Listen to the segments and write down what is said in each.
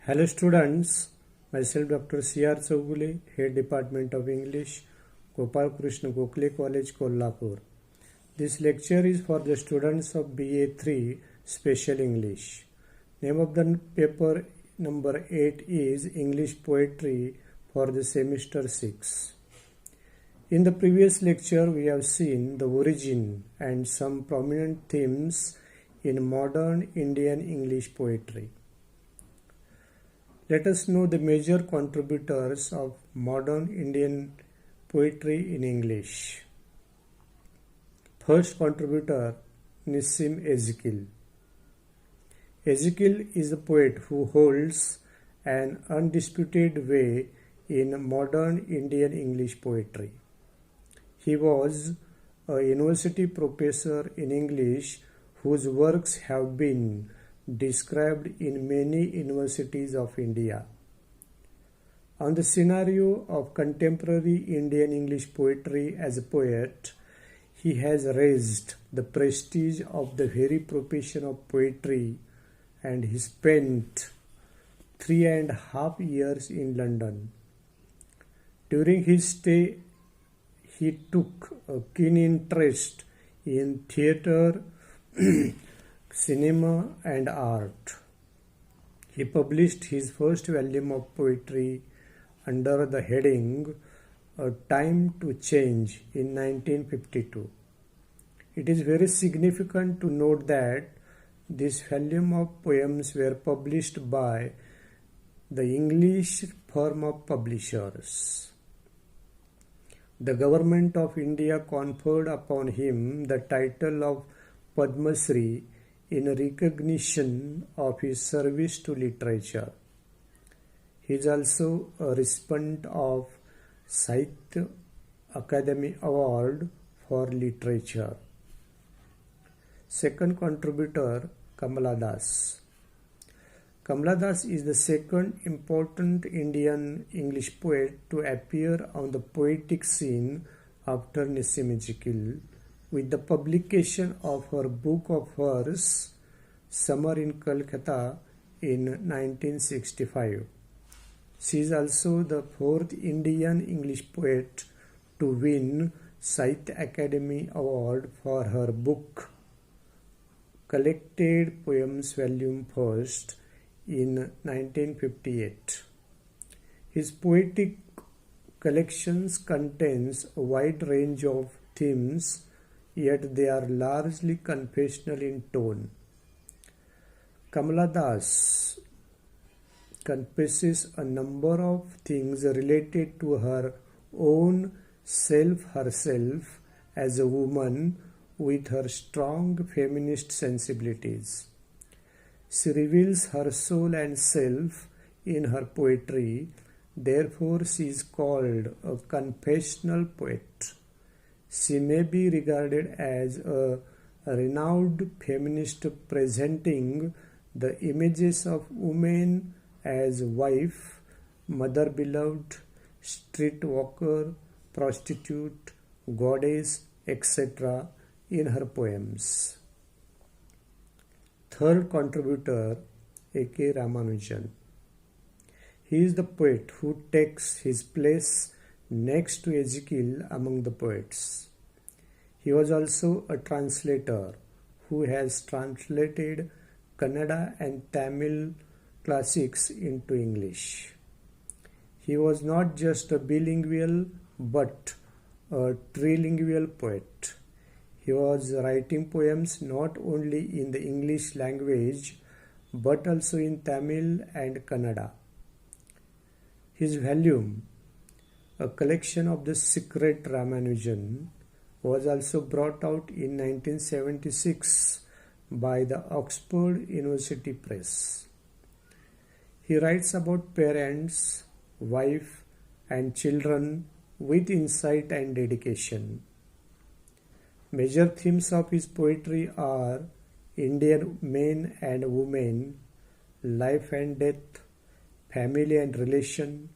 Hello students, myself Dr. C.R. Chougule, Head Department of English, Gopal Krishna Gokhale College, Kolhapur. This lecture is for the students of BA3 Special English. Name of the paper number 8 is English Poetry for the semester 6. In the previous lecture, we have seen the origin and some prominent themes in modern Indian English poetry. Let us know the major contributors of modern Indian poetry in English. First contributor, Nissim Ezekiel. Ezekiel is a poet who holds an undisputed way in modern Indian English poetry. He was a university professor in English whose works have been described in many universities of India. On the scenario of contemporary Indian English poetry as a poet, he has raised the prestige of the very profession of poetry, and he spent 3.5 years in London. During his stay, he took a keen interest in theatre, cinema and art. He published his first volume of poetry under the heading A Time to Change in 1952. It is very significant to note that this volume of poems were published by the English firm of publishers. The government of India conferred upon him the title of Padma Shri in recognition of his service to literature. He is also a recipient of Sahitya Akademi Award for Literature. Second contributor, Kamala Das. Kamala Das is the second important Indian English poet to appear on the poetic scene after Nissim Ezekiel, with the publication of her book of verse, Summer in Calcutta, in 1965. She is also the fourth Indian English poet to win Sahitya Akademi Award for her book, Collected Poems Volume 1st, in 1958. His poetic collections contains a wide range of themes, yet they are largely confessional in tone. Kamala Das confesses a number of things related to her own herself as a woman with her strong feminist sensibilities. She reveals her soul and self in her poetry, therefore she is called a confessional poet. She may be regarded as a renowned feminist presenting the images of women as wife, mother beloved, street walker, prostitute, goddess, etc. in her poems. Third contributor, A.K. Ramanujan. He is the poet who takes his place next to Ezekiel among the poets. He was also a translator who has translated Kannada and Tamil classics into English. He was not just a bilingual but a trilingual poet. He was writing poems not only in the English language but also in Tamil and Kannada. His volume, A Collection of the Secret Ramanujan, was also brought out in 1976 by the Oxford University Press. He writes about parents, wife, and children with insight and dedication. Major themes of his poetry are Indian men and women, life and death, family and relation,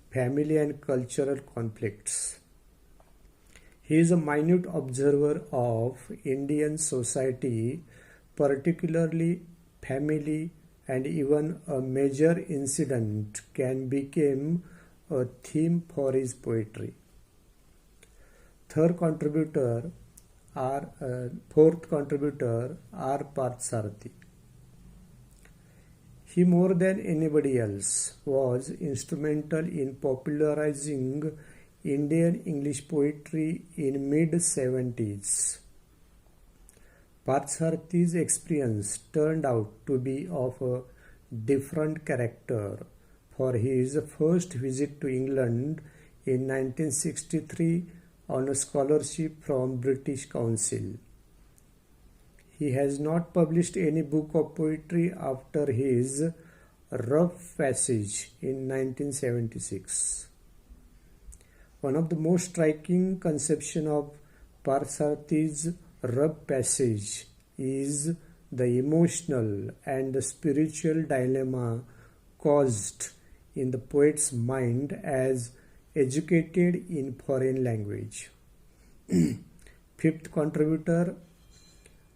family and cultural conflicts. He is a minute observer of Indian society, particularly family and even a major incident can become a theme for his poetry. Fourth contributor R. Parthasarathy. He, more than anybody else, was instrumental in popularizing Indian English poetry in mid-70s. Parthasarathy's experience turned out to be of a different character, for his first visit to England in 1963 on a scholarship from British Council. He has not published any book of poetry after his Rough Passage in 1976. One of the most striking conceptions of Parthasarathy's Rough Passage is the emotional and the spiritual dilemma caused in the poet's mind as educated in foreign language. Fifth contributor,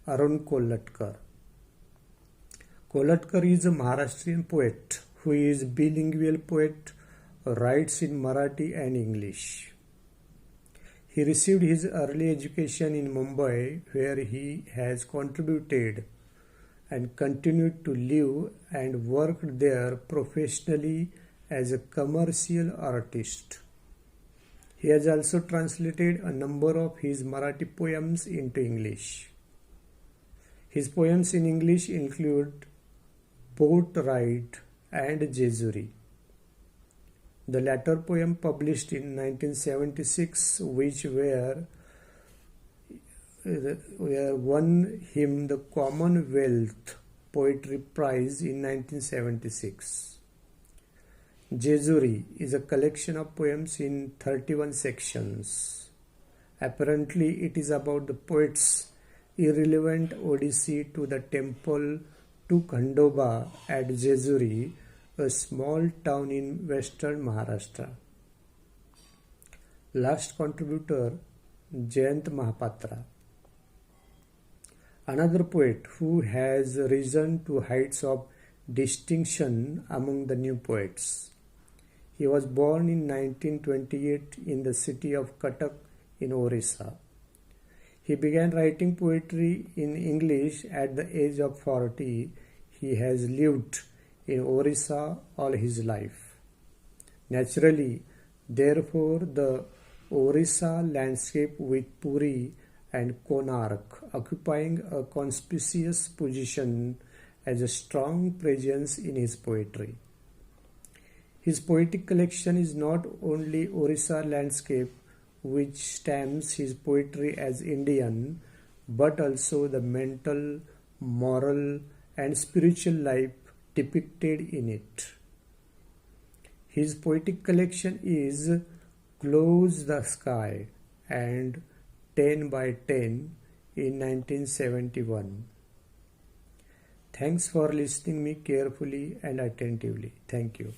Arun Kolatkar. Kolatkar is a Maharashtrian poet who is bilingual poet, writes in Marathi and English. He received his early education in Mumbai, where he has contributed and continued to live and worked there professionally as a commercial artist. He has also translated a number of his Marathi poems into English. His poems in English include Boat Ride and Jejuri. The latter poem, published in 1976, which won him the Commonwealth Poetry Prize in 1976. Jejuri is a collection of poems in 31 sections. Apparently, it is about the poet's irrelevant odyssey to the temple to Khandoba at Jejuri, a small town in western Maharashtra. Last contributor, Jayant Mahapatra. Another poet who has risen to heights of distinction among the new poets. He was born in 1928 in the city of Cuttack in Orissa. He began writing poetry in English at the age of 40. He has lived in Orissa all his life. Naturally, therefore, the Orissa landscape with Puri and Konark occupying a conspicuous position as a strong presence in his poetry. His poetic collection is not only Orissa landscape, which stamps his poetry as Indian, but also the mental, moral, and spiritual life depicted in it. His poetic collection is Close the Sky and 10 by 10 in 1971. Thanks for listening me carefully and attentively. Thank you.